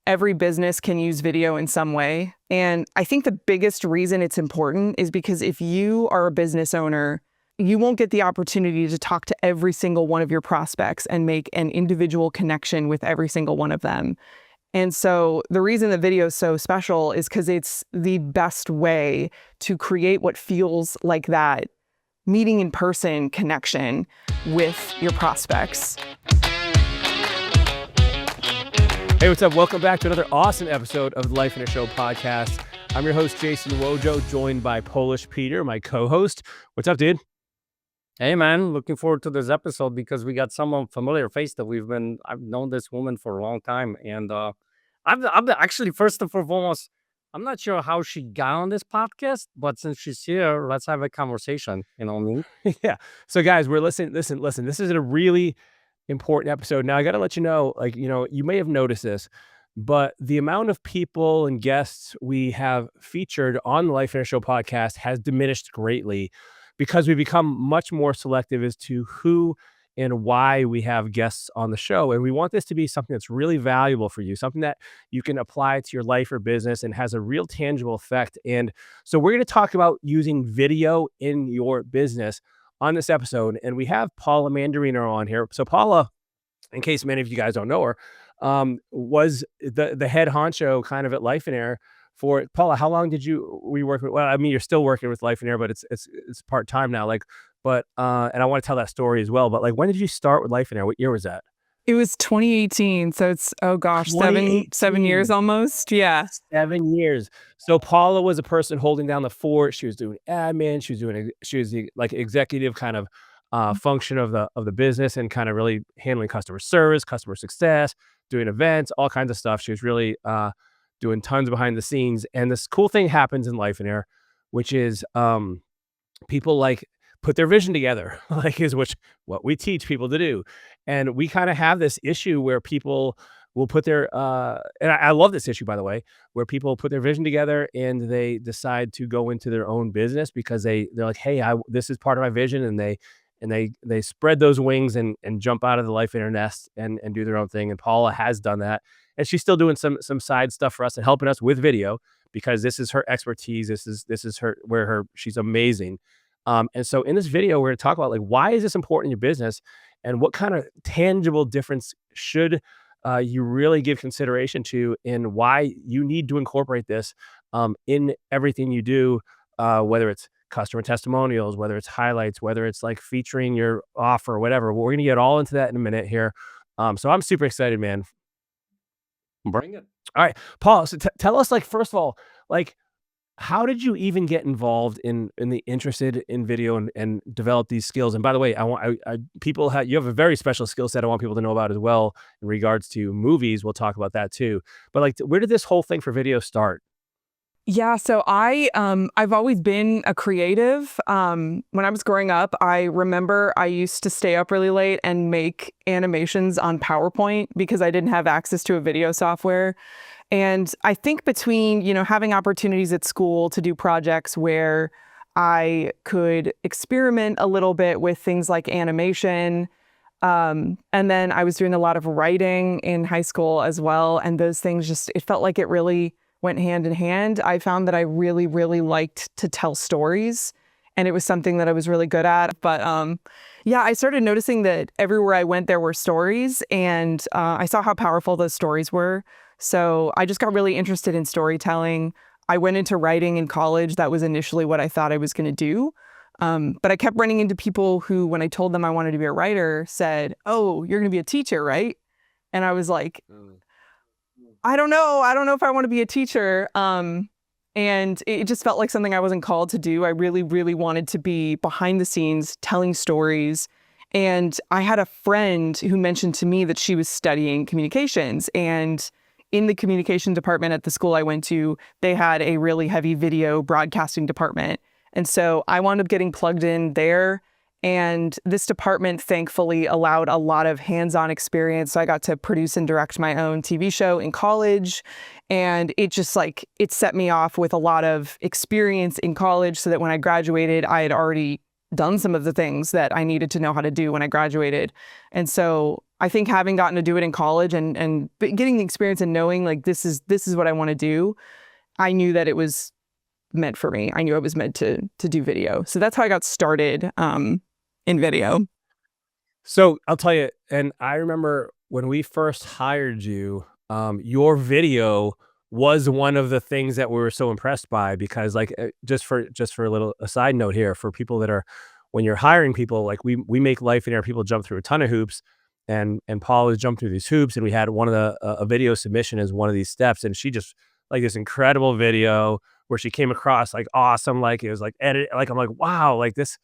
every business can use video in some way. And I think the biggest reason it's important is because if you are a business owner, you won't get the opportunity to talk to every single one of your prospects and make an individual connection with every single one of them. And so the reason the video is so special is because it's the best way to create what feels like that meeting in person connection with your prospects. Hey, what's up? Welcome back to another awesome episode of the Lifeonaire Show podcast. I'm your host, Jason Wojo, joined by Polish Peter, my co-host. What's up, dude? Hey, man, looking forward to this episode because we got someone familiar face that I've known this woman for a long time. And I've actually, first and foremost, I'm not sure how she got on this podcast, but since she's here, let's have a conversation. You know what I mean? Yeah. So guys, listen. This is a really important episode. Now I got to let you know, you may have noticed this, but the amount of people and guests we have featured on the Lifeonaire Show podcast has diminished greatly because we become much more selective as to who and why we have guests on the show. And we want this to be something that's really valuable for you, something that you can apply to your life or business and has a real tangible effect. And so we're going to talk about using video in your business on this episode. And we have Paula Mandarino on here. So Paula, in case many of you guys don't know her, was the head honcho kind of at Lifeonaire for Paula. How long did we work with? Well, I mean, you're still working with Lifeonaire, but it's part-time now. And I want to tell that story as well. But when did you start with Lifeonaire? What year was that? It was 2018. So it's, oh gosh, seven years almost. Yeah. 7 years. So Paula was a person holding down the fort. She was doing admin. She was the executive kind of function of the business and kind of really handling customer service, customer success, doing events, all kinds of stuff. She was really doing tons behind the scenes. And this cool thing happens in Lifeonaire, which is people put their vision together, is what we teach people to do. And we kind of have this issue where people will put their, and I love this issue, by the way, where people put their vision together and they decide to go into their own business because they're like, hey, this is part of my vision. And they spread those wings and jump out of the Lifeonaire nest and do their own thing. And Paula has done that. And she's still doing some side stuff for us and helping us with video because this is her expertise. This is she's amazing. And so in this video, we're going to talk about why is this important in your business and what kind of tangible difference should you really give consideration to and why you need to incorporate this in everything you do, whether it's customer testimonials, whether it's highlights, whether it's featuring your offer, whatever. We're going to get all into that in a minute here. So I'm super excited, man. Bring it. All right, Paul. So tell us, first of all, how did you even get involved in the interested in video and develop these skills? And by the way, you have a very special skill set I want people to know about as well in regards to movies. We'll talk about that too. But where did this whole thing for video start? Yeah, so I've always been a creative. When I was growing up, I remember I used to stay up really late and make animations on PowerPoint because I didn't have access to a video software. And I think between, having opportunities at school to do projects where I could experiment a little bit with things like animation, and then I was doing a lot of writing in high school as well. And those things it felt like it really went hand in hand. I found that I really, really liked to tell stories, and it was something that I was really good at. But I started noticing that everywhere I went, there were stories, and I saw how powerful those stories were. So I just got really interested in storytelling. I went into writing in college. That was initially what I thought I was going to do. But I kept running into people who, when I told them I wanted to be a writer, said, "Oh, you're going to be a teacher, right?" And I was like, I don't know. I don't know if I want to be a teacher. And it just felt like something I wasn't called to do. I really, really wanted to be behind the scenes telling stories. And I had a friend who mentioned to me that she was studying communications. And in the communication department at the school I went to, they had a really heavy video broadcasting department. And so I wound up getting plugged in there. And this department thankfully allowed a lot of hands-on experience. So I got to produce and direct my own TV show in college. And it it set me off with a lot of experience in college so that when I graduated, I had already done some of the things that I needed to know how to do when I graduated. And so I think having gotten to do it in college and getting the experience and knowing like this is what I want to do, I knew that it was meant for me. I knew I was meant to do video. So that's how I got started in video. So I'll tell you, and I remember when we first hired you, your video was one of the things that we were so impressed by because, like, just for a little a side note here for people that are, when you're hiring people, like we make Lifeonaire, people jump through a ton of hoops, and Paul has jumped through these hoops, and we had one of the a video submission as one of these steps, and she just like this incredible video where she came across like awesome, like it was like edit, like I'm like wow, like this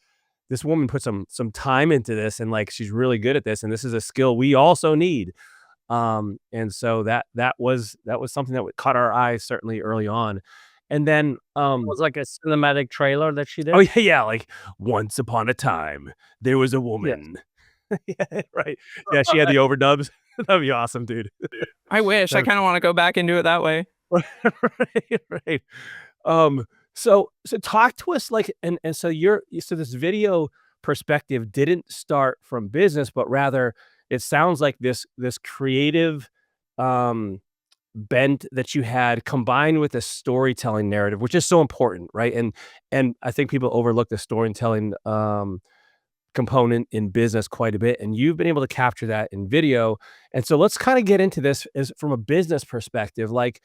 woman put some time into this and like she's really good at this and this is a skill we also need. And so that was something that caught our eyes certainly early on. And then It was like a cinematic trailer that she did. oh yeah, like once upon a time there was a Yes. woman. Yeah, right. Yeah, she had the overdubs. That'd be awesome, dude. I wish. I That- kind of want to go back and do it that way. right, right. So talk to us like and so so this video perspective didn't start from business, but rather it sounds like this creative bent that you had combined with a storytelling narrative, which is so important, right? And I think people overlook the storytelling component in business quite a bit, and you've been able to capture that in video. And so let's kind of get into this as from a business perspective, like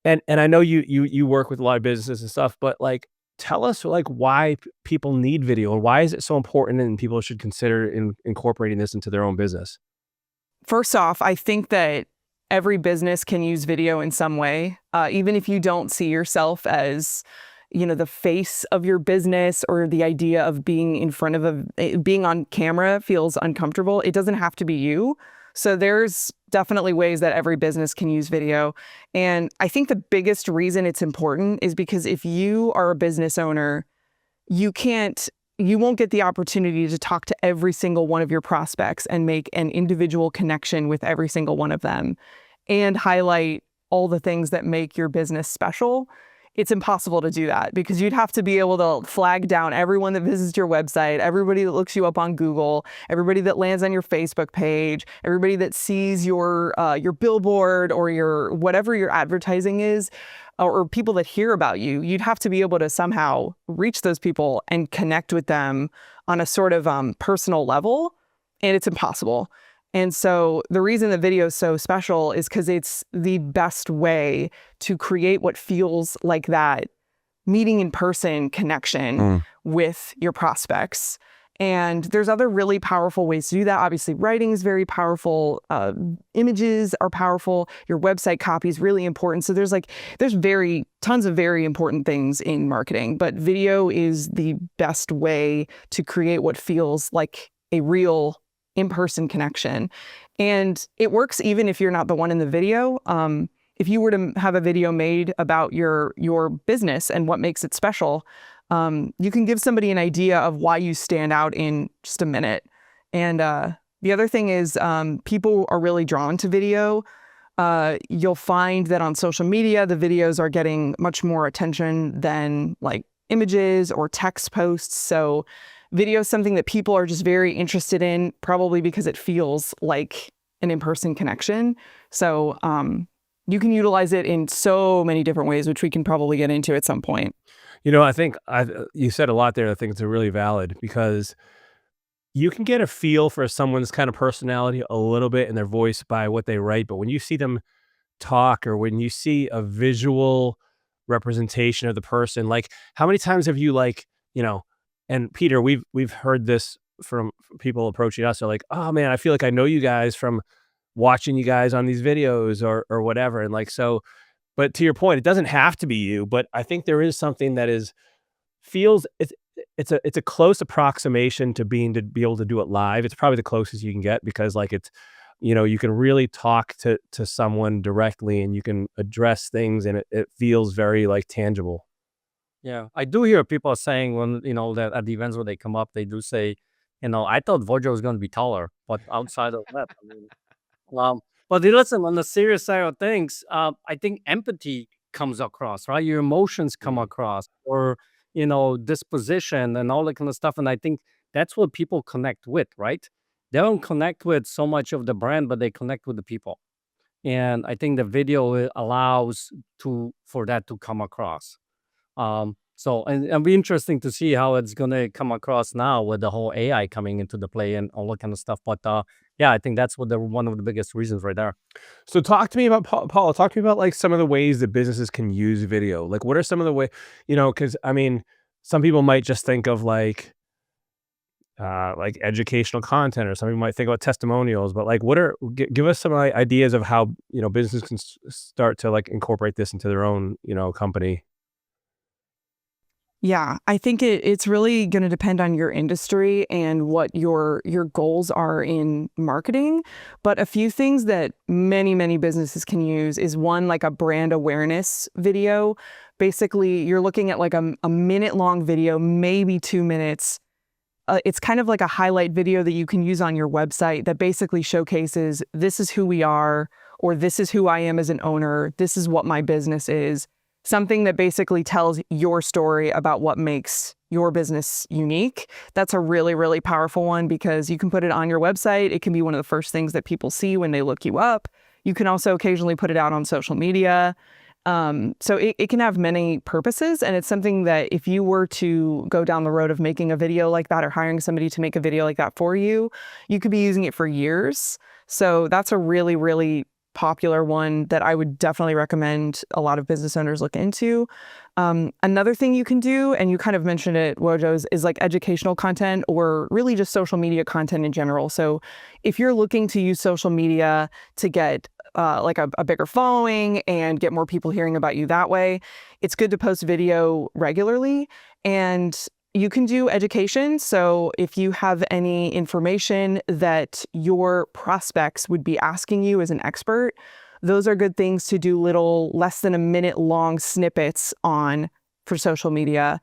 and I know you work with a lot of businesses and stuff, but like tell us like why people need video and why is it so important and people should consider incorporating this into their own business. First off, I think that every business can use video in some way, even if you don't see yourself as, you know, the face of your business or the idea of being in front of being on camera feels uncomfortable. It doesn't have to be you. So there's definitely ways that every business can use video. And I think the biggest reason it's important is because if you are a business owner, you won't get the opportunity to talk to every single one of your prospects and make an individual connection with every single one of them and highlight all the things that make your business special. It's impossible to do that because you'd have to be able to flag down everyone that visits your website, everybody that looks you up on Google, everybody that lands on your Facebook page, everybody that sees your billboard or your whatever your advertising is, or people that hear about you. You'd have to be able to somehow reach those people and connect with them on a sort of personal level, and it's impossible. And so the reason the video is so special is because it's the best way to create what feels like that meeting in person connection with your prospects. And there's other really powerful ways to do that. Obviously, writing is very powerful. Images are powerful. Your website copy is really important. So there's tons of very important things in marketing, but video is the best way to create what feels like a real in-person connection. And it works even if you're not the one in the video. If you were to have a video made about your business and what makes it special, you can give somebody an idea of why you stand out in just a minute. And the other thing is people are really drawn to video. You'll find that on social media, the videos are getting much more attention than like images or text posts. So video is something that people are just very interested in, probably because it feels like an in-person connection. So you can utilize it in so many different ways, which we can probably get into at some point. You know, I think you said a lot there. I think it's really valid because you can get a feel for someone's kind of personality a little bit in their voice by what they write. But when you see them talk or when you see a visual representation of the person, like how many times have you like, you know, and Peter, we've heard this from people approaching us. They're like, oh man, I feel like I know you guys from watching you guys on these videos or whatever. And like, so, but to your point, it doesn't have to be you, but I think there is something that feels it's a close approximation to be able to do it live. It's probably the closest you can get because like it's, you know, you can really talk to someone directly and you can address things and it feels very like tangible. Yeah, I do hear people saying when, you know, that at the events where they come up, they do say, you know, I thought Vojo was going to be taller, but outside of that, I mean, but listen, on the serious side of things, I think empathy comes across, right? Your emotions come across, or disposition and all that kind of stuff. And I think that's what people connect with, right? They don't connect with so much of the brand, but they connect with the people. And I think the video allows for that to come across. So and it'll be interesting to see how it's gonna come across now with the whole AI coming into the play and all that kind of stuff. But yeah, I think that's one of the biggest reasons right there. So talk to me about Paula. Talk to me about like some of the ways that businesses can use video. Like, what are some of the way? Because I mean, some people might just think of like educational content, or some people might think about testimonials. But like, give us some ideas of how businesses can start to like incorporate this into their own company. Yeah, I think it's really going to depend on your industry and what your goals are in marketing. But a few things that many businesses can use is one, like a brand awareness video. Basically, you're looking at like a minute-long video, maybe 2 minutes. It's kind of like a highlight video that you can use on your website that basically showcases this is who we are, or this is who I am as an owner, this is what my business is. Something that basically tells your story about what makes your business unique. That's a really powerful one because you can put it on your website. It can be one of the first things that people see when they look you up. You can also occasionally put it out on social media. So it can have many purposes, and it's something that if you were to go down the road of making a video like that or hiring somebody to make a video like that for you, you could be using it for years. So that's a really popular one that I would definitely recommend a lot of business owners look into. Another thing you can do, and you kind of mentioned it, Wojo, is like educational content or really just social media content in general. So if you're looking to use social media to get like a bigger following and get more people hearing about you that way, it's good to post video regularly. And you can do education. So if you have any information that your prospects would be asking you as an expert, those are good things to do little less than a minute long snippets on for social media.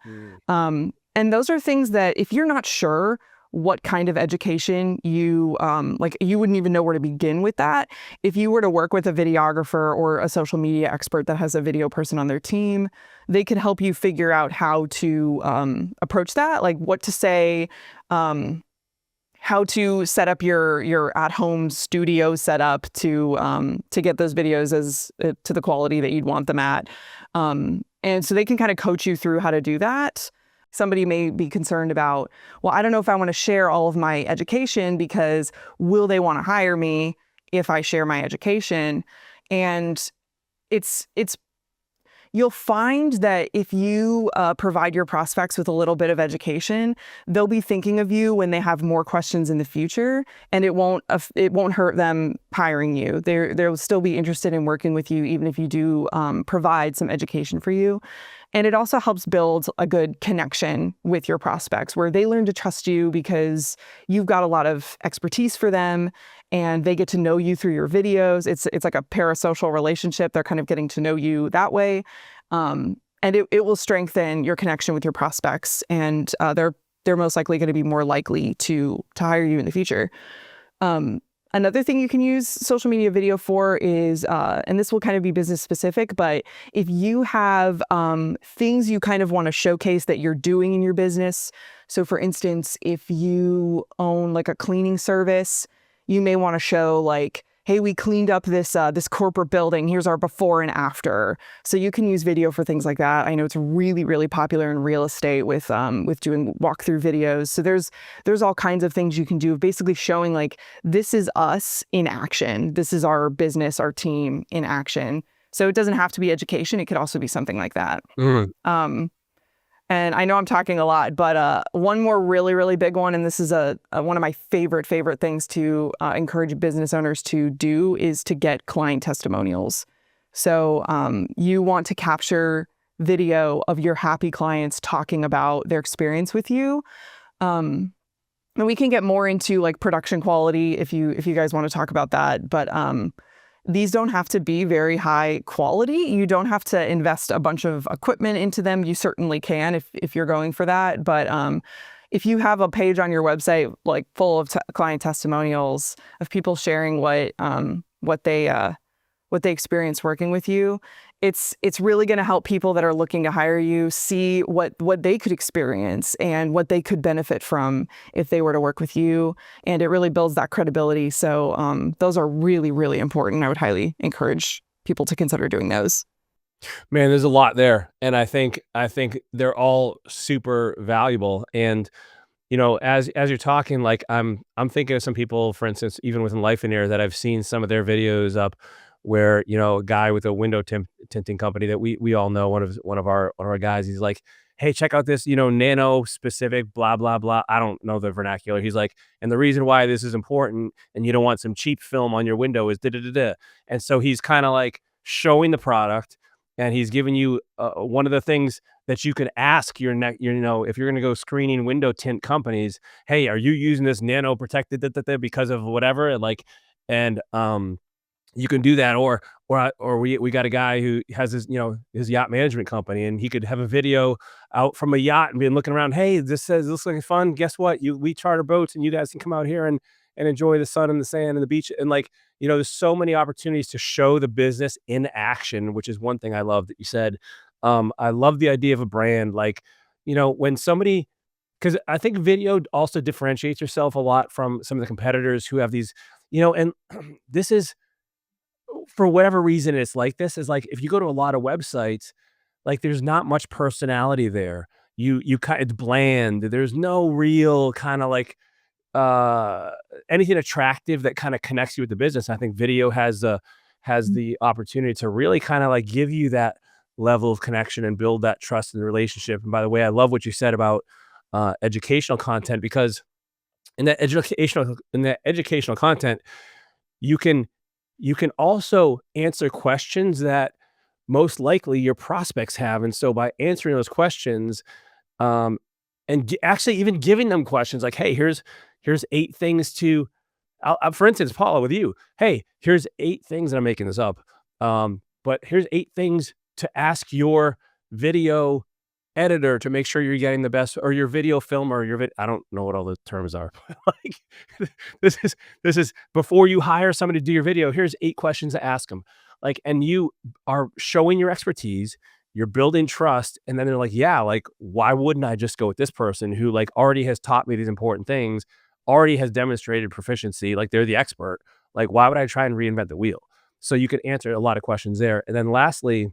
And those are things that if you're not sure what kind of education you you wouldn't even know where to begin with that. If you were to work with a videographer or a social media expert that has a video person on their team, they could help you figure out how to approach that, like what to say, how to set up your at-home studio setup to get those videos to the quality that you'd want them at. And so they can kind of coach you through how to do that. Somebody may be concerned about, well, I don't know if I want to share all of my education because will they want to hire me if I share my education? And you'll find that if you provide your prospects with a little bit of education, they'll be thinking of you when they have more questions in the future, and it won't hurt them hiring you. They'll still be interested in working with you, even if you do provide some education for you. And it also helps build a good connection with your prospects where they learn to trust you because you've got a lot of expertise for them and they get to know you through your videos. It's like a parasocial relationship. They're kind of getting to know you that way. And it will strengthen your connection with your prospects, and they're most likely going to be more likely to hire you in the future. Another thing you can use social media video for is, and this will kind of be business specific, but if you have things you kind of want to showcase that you're doing in your business. So for instance, if you own like a cleaning service, you may want to show like, hey, we cleaned up this corporate building. Here's our before and after. So you can use video for things like that. I know it's really popular in real estate with doing walkthrough videos. So there's all kinds of things you can do, basically showing like this is us in action. This is our business, our team in action. So it doesn't have to be education. It could also be something like that. And I know I'm talking a lot, but one more really big one, and this is one of my favorite things to encourage business owners to do, is to get client testimonials. So you want to capture video of your happy clients talking about their experience with you. And we can get more into like production quality if you guys want to talk about that. But these don't have to be very high quality. You don't have to invest a bunch of equipment into them. You certainly can if you're going for that. But if you have a page on your website like full of client testimonials of people sharing what they what they experience working with you, it's really going to help people that are looking to hire you see what they could experience and what they could benefit from if they were to work with you, and it really builds that credibility. So those are really, really important. I would highly encourage people to consider doing those. Man, there's a lot there, and I think they're all super valuable. And as you're talking, like I'm thinking of some people, for instance, even within Lifeonaire, that I've seen some of their videos up, where a guy with a window tinting company that we all know, one of our guys, he's like, hey, check out this nano specific blah blah blah. I don't know the vernacular. He's like, and the reason why this is important, and you don't want some cheap film on your window, is da da da da. And so he's kind of like showing the product, and he's giving you one of the things that you can ask your if you're going to go screening window tint companies, hey, are you using this nano protected because of whatever? And you can do that. Or we got a guy who has his yacht management company, and he could have a video out from a yacht and be looking around. Hey, this looks like fun. Guess what? We charter boats, and you guys can come out here and enjoy the sun and the sand and the beach. And there's so many opportunities to show the business in action, which is one thing I love that you said. I love the idea of a brand, when somebody, because I think video also differentiates yourself a lot from some of the competitors who have these, and this is, for whatever reason it's like this, is like, if you go to a lot of websites, like, there's not much personality there. It's bland. There's no real kind of anything attractive that kind of connects you with the business. I think video has the opportunity to really kind of give you that level of connection and build that trust in the relationship. And by the way, I love what you said about educational content, because in that educational content, you can also answer questions that most likely your prospects have. And so by answering those questions, actually even giving them questions like, hey, here's 8 things to, for instance, Paula, with you, hey, here's 8 things, and I'm making this up, but here's 8 things to ask your video editor to make sure you're getting the best, or your video filmer, or I don't know what all the terms are. This is before you hire somebody to do your video, here's 8 questions to ask them. And you are showing your expertise, you're building trust, and then they're like, yeah, why wouldn't I just go with this person who already has taught me these important things, already has demonstrated proficiency, they're the expert. Why would I try and reinvent the wheel? So you could answer a lot of questions there. And then lastly,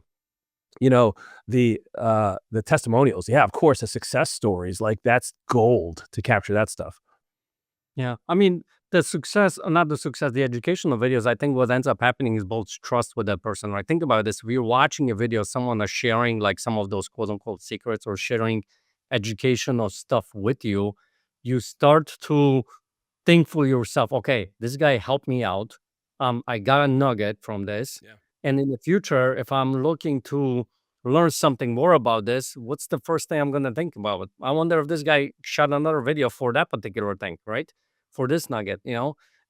the testimonials. Yeah, of course, the success stories, that's gold to capture that stuff. Yeah. I mean, the success, not the success, the educational videos, I think what ends up happening is builds trust with that person, right? Think about this. If you're watching a video, someone is sharing some of those quote unquote secrets, or sharing educational stuff with you, you start to think for yourself, okay, this guy helped me out. I got a nugget from this. Yeah. And in the future, if I'm looking to learn something more about this, what's the first thing I'm going to think about? I wonder if this guy shot another video for that particular thing, right? For this nugget,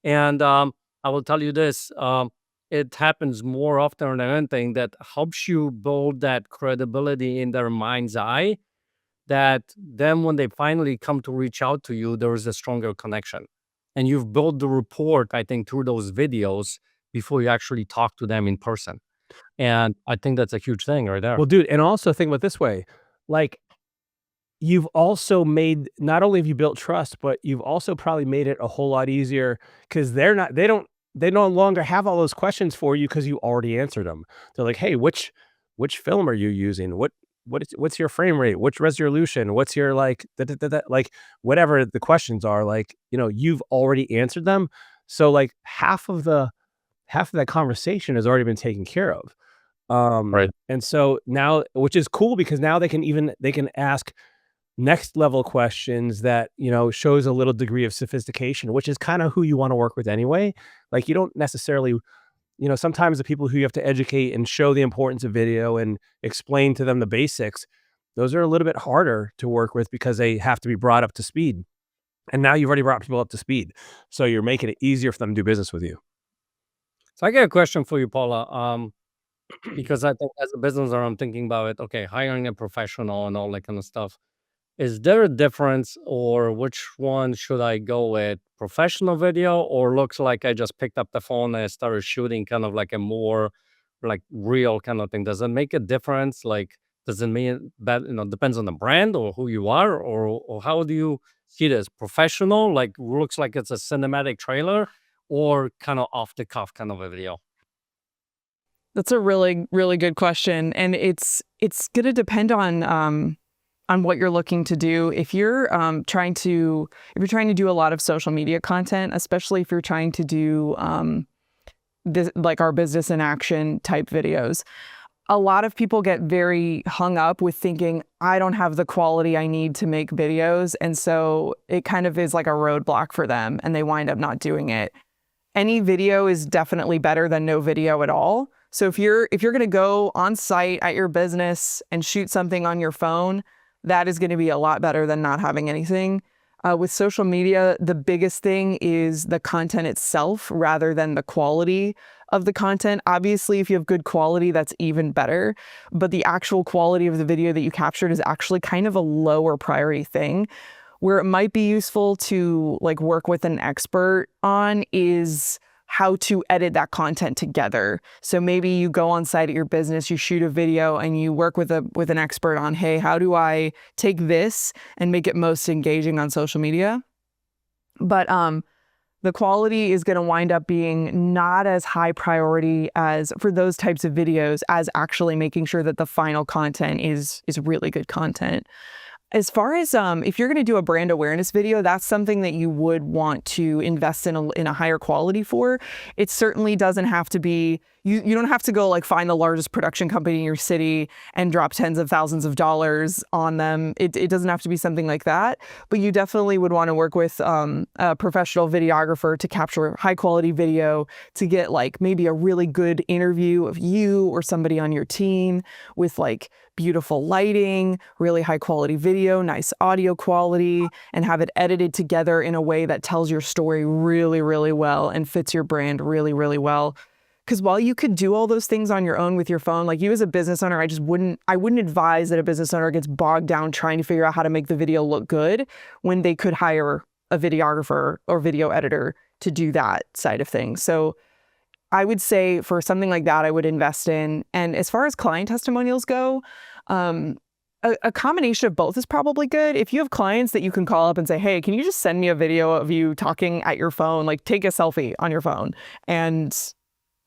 And I will tell you this, it happens more often than anything that helps you build that credibility in their mind's eye, that then when they finally come to reach out to you, there is a stronger connection. And you've built the rapport, I think, through those videos before you actually talk to them in person. And I think that's a huge thing right there. Well, dude, and also think about it this way, you've also made, not only have you built trust, but you've also probably made it a whole lot easier, because they no longer have all those questions for you, because you already answered them. They're like, hey, which film are you using? What's your frame rate? Which resolution? What's your whatever the questions are, you've already answered them. So half of that conversation has already been taken care of. Right. And so now, which is cool, because now they can ask next level questions that, shows a little degree of sophistication, which is kind of who you want to work with anyway. You don't necessarily, sometimes the people who you have to educate and show the importance of video and explain to them the basics, those are a little bit harder to work with, because they have to be brought up to speed. And now you've already brought people up to speed, so you're making it easier for them to do business with you. So I got a question for you, Paula. Because I think as a business owner, I'm thinking about it. Okay, hiring a professional and all that kind of stuff. Is there a difference, or which one should I go with? Professional video, or looks like I just picked up the phone and I started shooting kind of like a more like real kind of thing? Does it make a difference? Like, does it mean that, depends on the brand or who you are, or how do you see this? Professional, like looks like it's a cinematic trailer, or kind of off the cuff kind of a video? That's a really, really good question. And it's gonna depend on what you're looking to do. If you're if you're trying to do a lot of social media content, especially if you're trying to do this, like our business in action type videos, a lot of people get very hung up with thinking, I don't have the quality I need to make videos. And so it kind of is like a roadblock for them and they wind up not doing it. Any video is definitely better than no video at all. So if you're going to go on site at your business and shoot something on your phone, that is going to be a lot better than not having anything. With social media, the biggest thing is the content itself rather than the quality of the content. Obviously, if you have good quality, that's even better. But the actual quality of the video that you captured is actually kind of a lower priority thing. Where it might be useful to like work with an expert on is how to edit that content together. So maybe you go on site at your business, you shoot a video and you work with an expert on, hey, how do I take this and make it most engaging on social media? But the quality is going to wind up being not as high priority as for those types of videos as actually making sure that the final content is really good content. As far as if you're going to do a brand awareness video, that's something that you would want to invest in a higher quality for. It certainly doesn't have to be, you don't have to go like find the largest production company in your city and drop tens of thousands of dollars on them. It doesn't have to be something like that, but you definitely would want to work with a professional videographer to capture high quality video, to get like maybe a really good interview of you or somebody on your team with like beautiful lighting, really high quality video, nice audio quality, and have it edited together in a way that tells your story really, really well and fits your brand really, really well. Because while you could do all those things on your own with your phone, like you as a business owner, I wouldn't advise that a business owner gets bogged down trying to figure out how to make the video look good when they could hire a videographer or video editor to do that side of things. So I would say for something like that, I would invest in. And as far as client testimonials go, a combination of both is probably good. If you have clients that you can call up and say, hey, can you just send me a video of you talking at your phone, like take a selfie on your phone and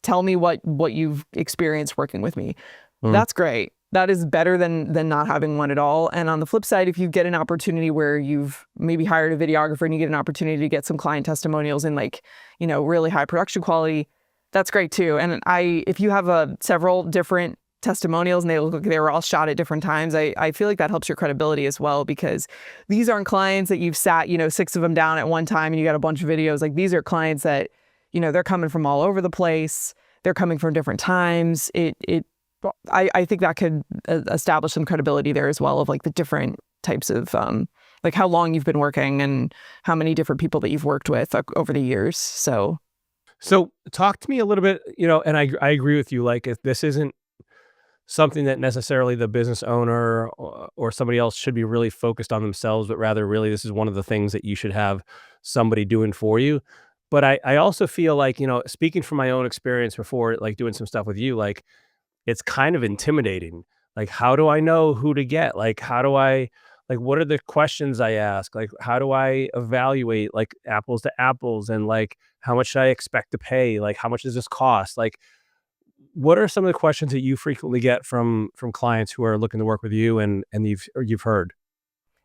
tell me what you've experienced working with me. That's great. That is better than not having one at all. And on the flip side, if you get an opportunity where you've maybe hired a videographer and you get an opportunity to get some client testimonials in like, really high production quality, that's great too. And if you have several different testimonials and they look like they were all shot at different times, I feel like that helps your credibility as well, because these aren't clients that you've sat, 6 of them down at one time and you got a bunch of videos. Like these are clients that, they're coming from all over the place. They're coming from different times. I think that could establish some credibility there as well of like the different types of like how long you've been working and how many different people that you've worked with over the years. So talk to me a little bit, and I agree with you. Like if this isn't something that necessarily the business owner or somebody else should be really focused on themselves, but rather really this is one of the things that you should have somebody doing for you. But I also feel like, speaking from my own experience before, like doing some stuff with you, like it's kind of intimidating. Like, how do I know who to get? Like, what are the questions I ask? Like, how do I evaluate like apples to apples, and like, how much should I expect to pay? Like, how much does this cost? Like, what are some of the questions that you frequently get from clients who are looking to work with you and you've heard?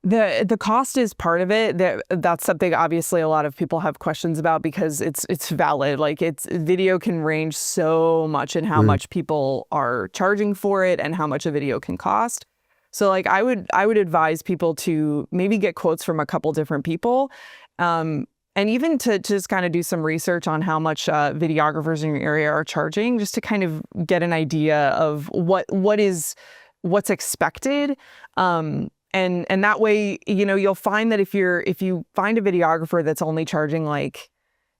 The cost is part of it. That's something obviously a lot of people have questions about because it's valid. Like video can range so much in how much people are charging for it and how much a video can cost. So like I would advise people to maybe get quotes from a couple different people. And even to just kind of do some research on how much videographers in your area are charging, just to kind of get an idea of what's expected. And that way, you'll find that if you find a videographer that's only charging like,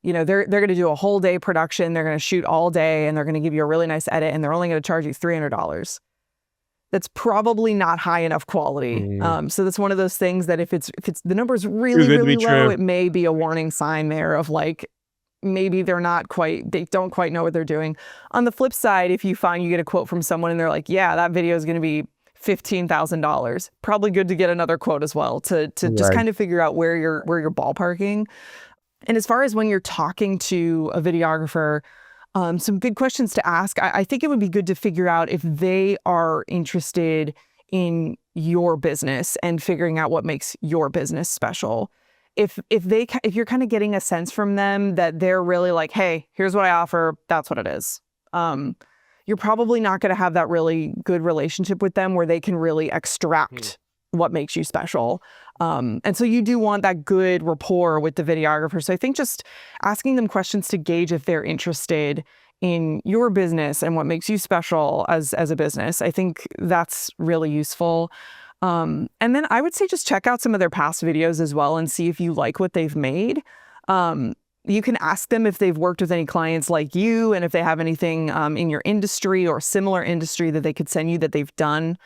they're going to do a whole day production, they're going to shoot all day, and they're going to give you a really nice edit, and they're only going to charge you $300. that's probably not high enough quality. So that's one of those things that if it's the number's really, good to really be low, true. it may be a warning sign there of like, maybe they don't quite know what they're doing. On the flip side, if you find you get a quote from someone and they're like, yeah, that video is going to be $15,000, probably good to get another quote as well to just kind of figure out where you're ballparking. And as far as when you're talking to a videographer, some good questions to ask. I think it would be good to figure out if they are interested in your business and figuring out what makes your business special. If you're kind of getting a sense from them that they're really like, hey, here's what I offer, that's what it is. You're probably not going to have that really good relationship with them where they can really extract what makes you special. And so you do want that good rapport with the videographer. So I think just asking them questions to gauge if they're interested in your business and what makes you special as a business, I think that's really useful. And then I would say just check out some of their past videos as well and see if you like what they've made. You can ask them if they've worked with any clients like you and if they have anything in your industry or similar industry that they could send you that they've done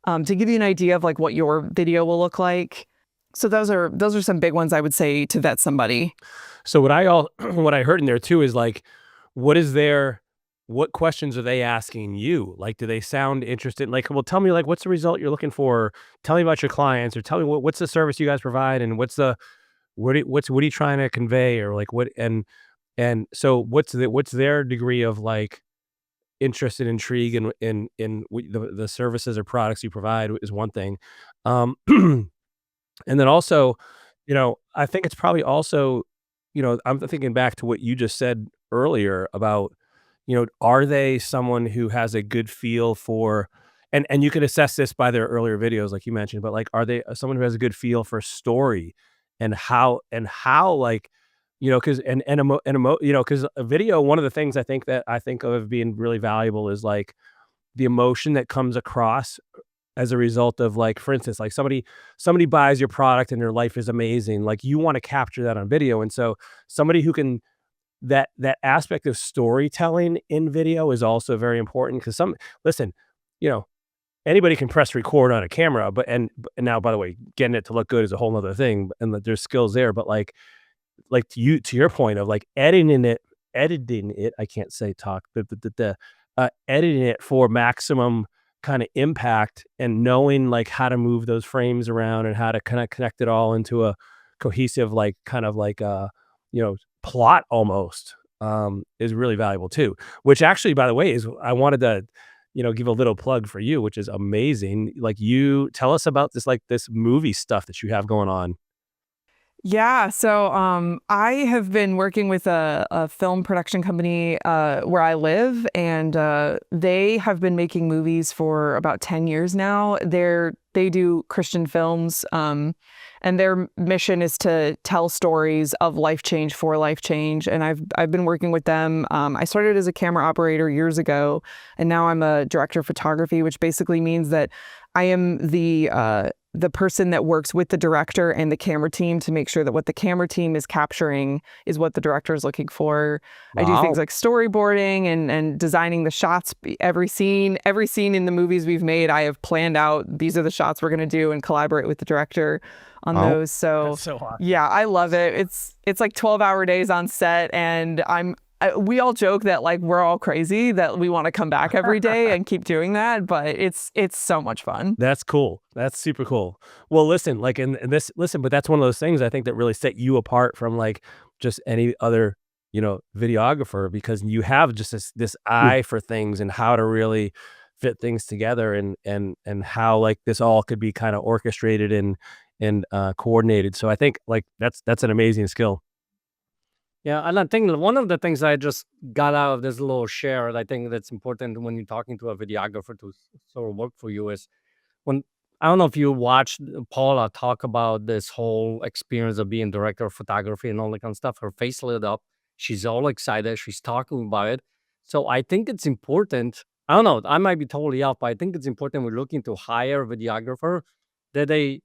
to give you an idea of like what your video will look like. So those are some big ones I would say to vet somebody. So what I heard in there too is like, what questions are they asking you? Like, do they sound interested? Like, well, tell me like, what's the result you're looking for? Tell me about your clients, or tell me what's the service you guys provide, and what are you trying to convey, or like what, and so what's their degree of like interest and intrigue in the services or products you provide is one thing. And then also, I think it's probably also, I'm thinking back to what you just said earlier about, are they someone who has a good feel for, and you can assess this by their earlier videos, like you mentioned, but like, are they someone who has a good feel for story and how like, cause cause a video, one of the things I think of as being really valuable is like the emotion that comes across as a result of like, for instance, like somebody buys your product and their life is amazing. Like you want to capture that on video. And so somebody who can, that aspect of storytelling in video is also very important. Cause listen, anybody can press record on a camera, and now, by the way, getting it to look good is a whole nother thing, and there's skills there. But like to your point of like editing it, I can't say talk, editing it for maximum kind of impact and knowing like how to move those frames around and how to kind of connect it all into a cohesive, like kind of like plot almost, is really valuable too. Which actually, by the way, is I wanted to, give a little plug for you, which is amazing. Like, you tell us about this movie stuff that you have going on. Yeah, so I have been working with a film production company where I live, and they have been making movies for about 10 years now. They do Christian films, and their mission is to tell stories of life change for life change. And I've been working with them. I started as a camera operator years ago, and now I'm a director of photography, which basically means that I am the person that works with the director and the camera team to make sure that what the camera team is capturing is what the director is looking for. Wow. I do things like storyboarding and designing the shots. Every scene in the movies we've made, I have planned out, these are the shots we're going to do, and collaborate with the director on those. So, that's so awesome. Yeah, I love it. It's like 12-hour days on set, and we all joke that like we're all crazy that we want to come back every day and keep doing that, but it's so much fun. That's cool. That's super cool. Well, listen, like but that's one of those things I think that really set you apart from like just any other, videographer, because you have just this eye for things and how to really fit things together, and how like this all could be kind of orchestrated and coordinated. So I think like that's an amazing skill. Yeah, and I think one of the things I just got out of this little share, and I think that's important when you're talking to a videographer to sort of work for you, is when, I don't know if you watched Paula talk about this whole experience of being director of photography and all that kind of stuff. Her face lit up. She's all excited. She's talking about it. So I think it's important. I don't know. I might be totally off, but I think it's important we're looking to hire a videographer that they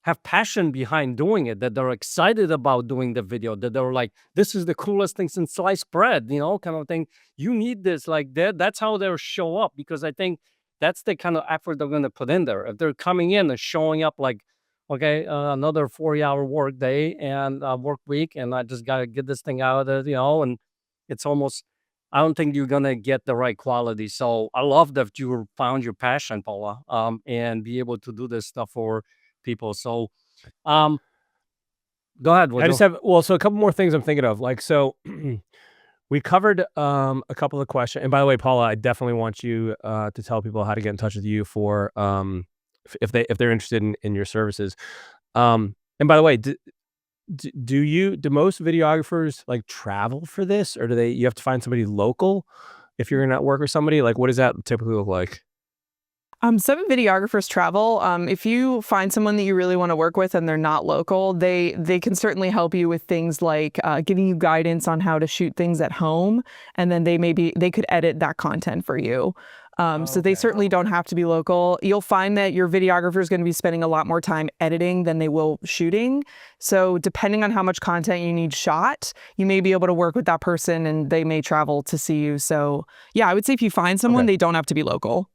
have passion behind doing it, that they're excited about doing the video, that they're like, this is the coolest thing since sliced bread, kind of thing. You need this, like that's how they'll show up, because I think that's the kind of effort they're going to put in there. If they're coming in and showing up like, okay, another 40-hour work day and work week, and I just got to get this thing out of it, and it's almost, I don't think you're going to get the right quality. So I love that you found your passion, Paula, and be able to do this stuff for people. So, um, go ahead. I just have, so a couple more things I'm thinking of. Like, so we covered a couple of questions. And by the way, Paula, I definitely want you to tell people how to get in touch with you for if they're interested in your services. And by the way, do most videographers like travel for this, or you have to find somebody local if you're gonna work with somebody? Like, what does that typically look like? Some videographers travel. If you find someone that you really want to work with and they're not local, they can certainly help you with things like giving you guidance on how to shoot things at home, and then they could edit that content for you. So they certainly don't have to be local. You'll find that your videographer is going to be spending a lot more time editing than they will shooting. So depending on how much content you need shot, you may be able to work with that person, and they may travel to see you. So yeah, I would say if you find someone, they don't have to be local.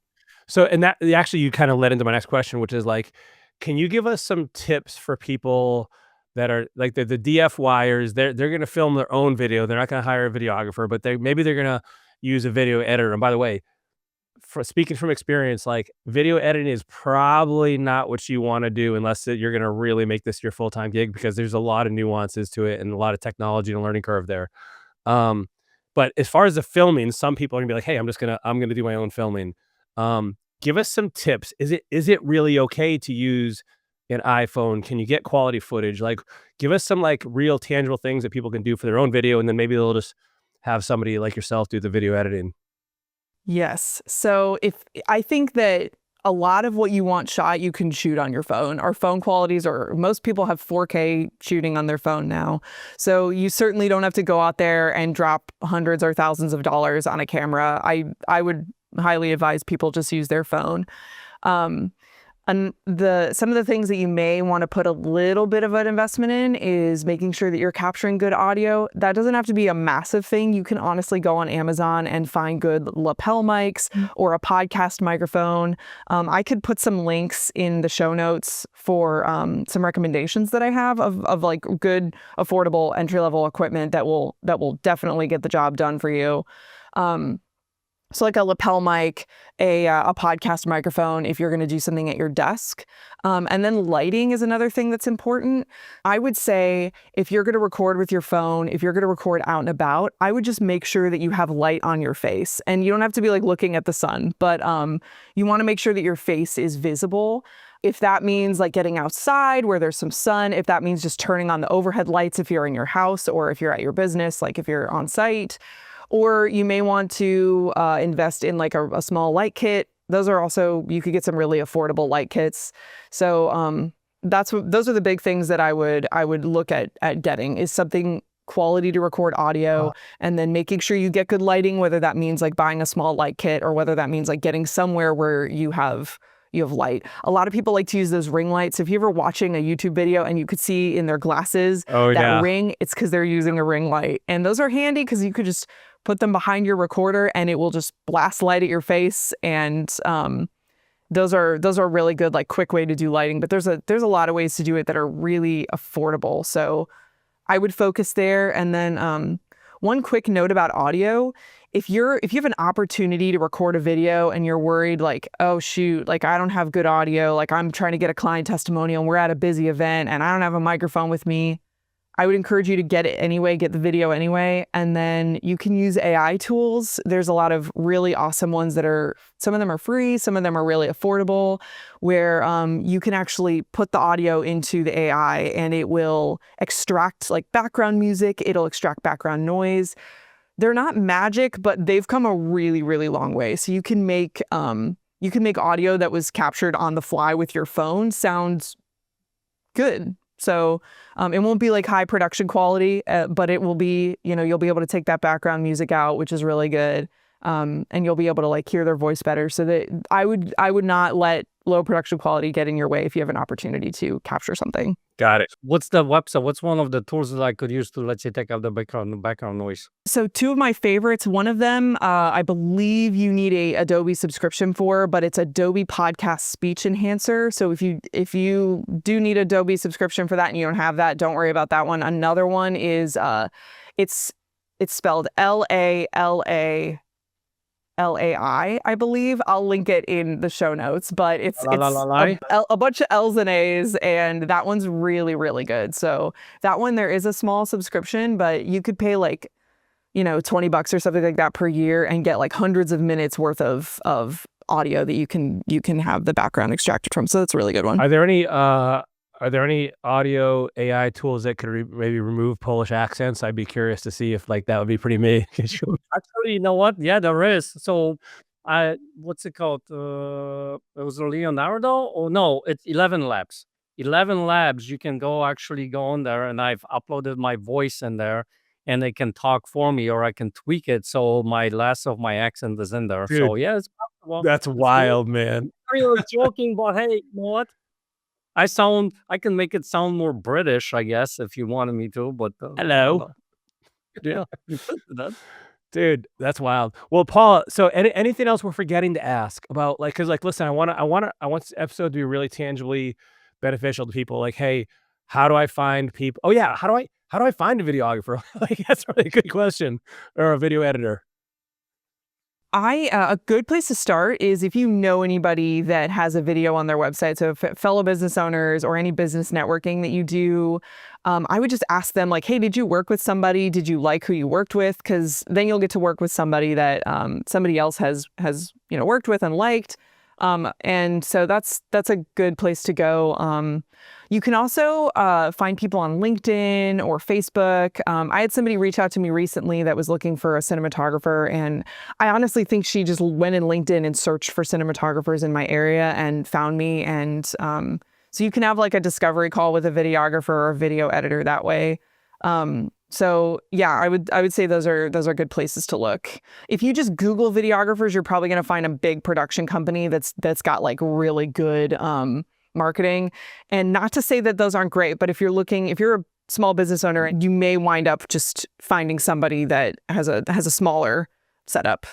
So, and that actually, you kind of led into my next question, which is like, can you give us some tips for people that are like the DF wires? They're going to film their own video. They're not going to hire a videographer, but maybe they're going to use a video editor. And by the way, speaking from experience, like video editing is probably not what you want to do unless you're going to really make this your full-time gig, because there's a lot of nuances to it and a lot of technology and a learning curve there. But as far as the filming, some people are gonna be like, hey, I'm gonna do my own filming. Give us some tips. Is it really okay to use an iPhone? Can you get quality footage? Like, give us some like real tangible things that people can do for their own video, and then maybe they'll just have somebody like yourself do the video editing. Yes. So I think that a lot of what you want shot, you can shoot on your phone. Our phone qualities most people have 4K shooting on their phone now. So you certainly don't have to go out there and drop hundreds or thousands of dollars on a camera. I would highly advise people just use their phone. And some of the things that you may want to put a little bit of an investment in is making sure that you're capturing good audio. That doesn't have to be a massive thing. You can honestly go on Amazon and find good lapel mics or a podcast microphone. I could put some links in the show notes for some recommendations that I have of like good, affordable entry-level equipment that will definitely get the job done for you. So like a lapel mic, a podcast microphone if you're going to do something at your desk. And then lighting is another thing that's important. I would say if you're going to record with your phone, if you're going to record out and about, I would just make sure that you have light on your face. And you don't have to be like looking at the sun, but you want to make sure that your face is visible. If that means like getting outside where there's some sun, if that means just turning on the overhead lights if you're in your house or if you're at your business, like if you're on site. Or you may want to invest in like a small light kit. Those are also, you could get some really affordable light kits. So those are the big things that I would look at getting, is something quality to record audio, and then making sure you get good lighting, whether that means like buying a small light kit or whether that means like getting somewhere where you have light. A lot of people like to use those ring lights. If you're ever watching a YouTube video and you could see in their glasses ring, it's because they're using a ring light. And those are handy because you could just put them behind your recorder and it will just blast light at your face. And those are really good, like quick way to do lighting. But there's a lot of ways to do it that are really affordable. So I would focus there. And then one quick note about audio. If you have an opportunity to record a video and you're worried like, oh shoot, like I don't have good audio, like I'm trying to get a client testimonial and we're at a busy event and I don't have a microphone with me, I would encourage you to get it anyway, get the video anyway. And then you can use AI tools. There's a lot of really awesome ones some of them are free, some of them are really affordable, where you can actually put the audio into the AI and it will extract like background music, it'll extract background noise. They're not magic, but they've come a really, really long way. So you can make audio that was captured on the fly with your phone sound good. So it won't be like high production quality, but it will be, you'll be able to take that background music out, which is really good. and you'll be able to like hear their voice better. So that I would not let low production quality get in your way if you have an opportunity to capture something. Got it. What's the website? What's one of the tools that I could use to, let's say, take out the background noise? So two of my favorites, one of them, I believe you need a Adobe subscription for, but it's Adobe Podcast Speech Enhancer. So if you do need Adobe subscription for that and you don't have that, don't worry about that one. Another one is it's spelled LALAI, I believe. I'll link it in the show notes, but it's a bunch of L's and A's, and that one's really, really good. So that one, there is a small subscription, but you could pay like, $20 or something like that per year and get like hundreds of minutes worth of audio that you can have the background extracted from. So that's a really good one. Are there any audio AI tools that could maybe remove Polish accents? I'd be curious to see if like that would be pretty me. Actually, you know what? Yeah, there is. So what's it called? It was Leonardo? Oh no, it's 11 Labs. 11 Labs, you can actually go on there, and I've uploaded my voice in there, and they can talk for me, or I can tweak it so less of my accent is in there. Dude, so yeah, it's possible. That's wild, man. I was joking, but hey, you know what? I can make it sound more British, I guess, if you wanted me to, but Hello. Yeah. Dude, that's wild. Well, Paula, so anything else we're forgetting to ask about, like, cause like, listen, I want this episode to be really tangibly beneficial to people. Like, hey, how do I find people? Oh yeah. How do I find a videographer? Like, that's a really good question. Or a video editor. A good place to start is if you know anybody that has a video on their website. So fellow business owners or any business networking that you do, I would just ask them like, hey, did you work with somebody? Did you like who you worked with? Because then you'll get to work with somebody that somebody else has worked with and liked. And so that's a good place to go. You can also find people on LinkedIn or Facebook. I had somebody reach out to me recently that was looking for a cinematographer, and I honestly think she just went in LinkedIn and searched for cinematographers in my area and found me. And so you can have like a discovery call with a videographer or a video editor that way. So yeah, I would say those are good places to look. If you just Google videographers, you're probably going to find a big production company that's got like really good marketing. And not to say that those aren't great, but if you're a small business owner, you may wind up just finding somebody that has a smaller setup.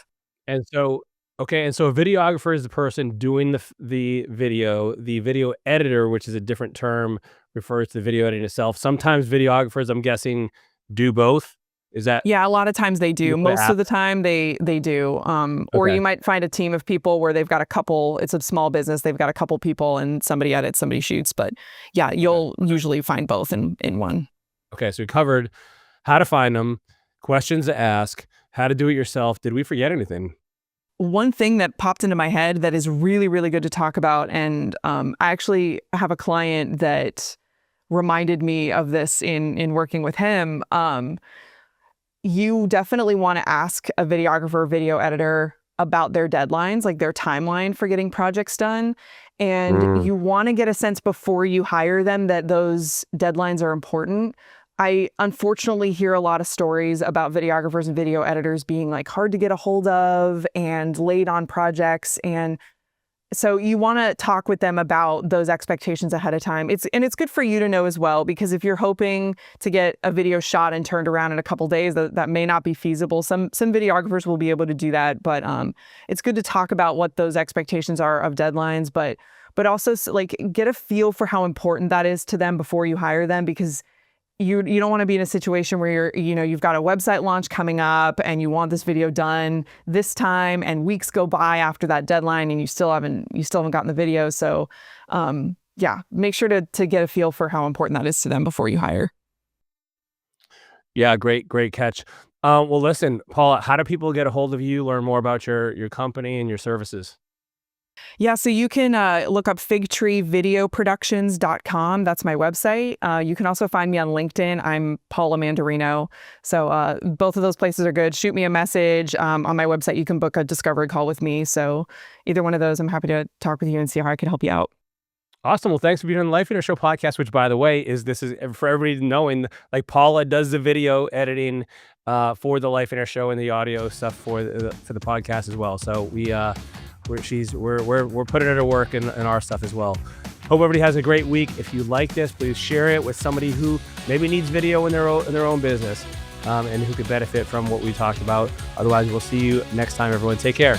And so a videographer is the person doing the video. The video editor, which is a different term, refers to the video editing itself. Sometimes videographers, I'm guessing, do both. Is that? Yeah, a lot of times they do. Most of the time they do. Or Okay. you might find a team of people where they've got a couple, it's a small business, they've got a couple people and somebody edits, somebody shoots. But yeah, you'll usually find both in one. Okay, so we covered how to find them, questions to ask, how to do it yourself. Did we forget anything? One thing that popped into my head that is really, really good to talk about, and I actually have a client that reminded me of this in working with him. You definitely want to ask a videographer or video editor about their deadlines, like their timeline for getting projects done. And you want to get a sense before you hire them that those deadlines are important. I unfortunately hear a lot of stories about videographers and video editors being like hard to get a hold of and late on projects. And so you want to talk with them about those expectations ahead of time. It's good for you to know as well, because if you're hoping to get a video shot and turned around in a couple days, that may not be feasible. Some videographers will be able to do that, but it's good to talk about what those expectations are of deadlines, but also like get a feel for how important that is to them before you hire them, because you don't want to be in a situation where you've got a website launch coming up and you want this video done this time and weeks go by after that deadline and you still haven't gotten the video. So yeah, make sure to get a feel for how important that is to them before you hire. Yeah, great catch. Well, listen, Paula, how do people get a hold of you, learn more about your company and your services? Yeah, so you can look up figtreevideoproductions.com. That's my website. You can also find me on LinkedIn. I'm Paula Mandarino. So both of those places are good. Shoot me a message. On my website, you can book a discovery call with me. So either one of those, I'm happy to talk with you and see how I can help you out. Awesome. Well, thanks for being on the Lifeonaire Show podcast, which, by the way, this is for everybody knowing, like Paula does the video editing for the Lifeonaire show and the audio stuff for the podcast as well. So we're putting her to work in our stuff as well. Hope everybody has a great week. If you like this, please share it with somebody who maybe needs video in their own business, and who could benefit from what we talked about. Otherwise, we'll see you next time, everyone. Take care.